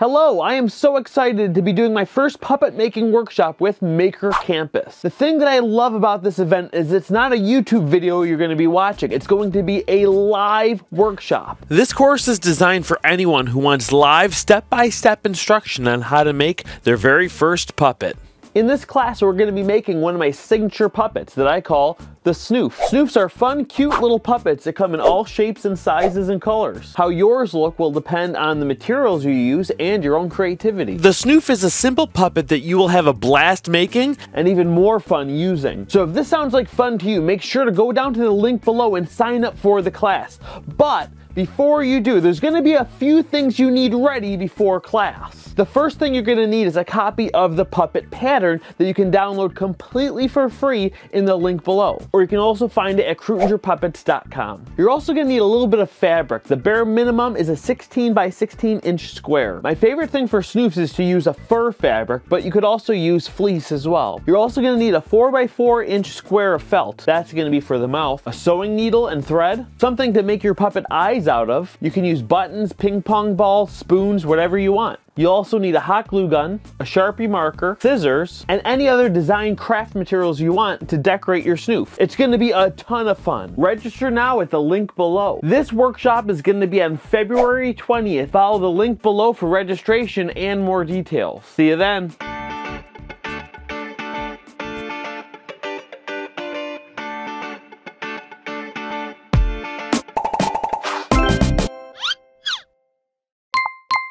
Hello, I am so excited to be doing my first puppet making workshop with Maker Campus. The thing that I love about this event is it's not a YouTube video you're going to be watching. It's going to be a live workshop. This course is designed for anyone who wants live step-by-step instruction on how to make their very first puppet. In this class, we're going to be making one of my signature puppets that I call the Snoof. Snoofs are fun, cute little puppets that come in all shapes and sizes and colors. How yours look will depend on the materials you use and your own creativity. The Snoof is a simple puppet that you will have a blast making and even more fun using. So if this sounds like fun to you, make sure to go down to the link below and sign up for the class. But before you do, there's going to be a few things you need ready before class. The first thing you're going to need is a copy of the puppet pattern that you can download completely for free in the link below. Or you can also find it at KrutingerPuppets.com. You're also going to need a little bit of fabric. The bare minimum is a 16 by 16 inch square. My favorite thing for Snoofs is to use a fur fabric, but you could also use fleece as well. You're also going to need a 4 by 4 inch square of felt. That's going to be for the mouth. A sewing needle and thread. Something to make your puppet eyes out of. You can use buttons, ping pong balls, spoons, whatever you want. You'll also need a hot glue gun, a Sharpie marker, scissors, and any other design craft materials you want to decorate your Snoof. It's going to be a ton of fun. Register now at the link below. This workshop is going to be on February 20th. Follow the link below for registration and more details. See you then.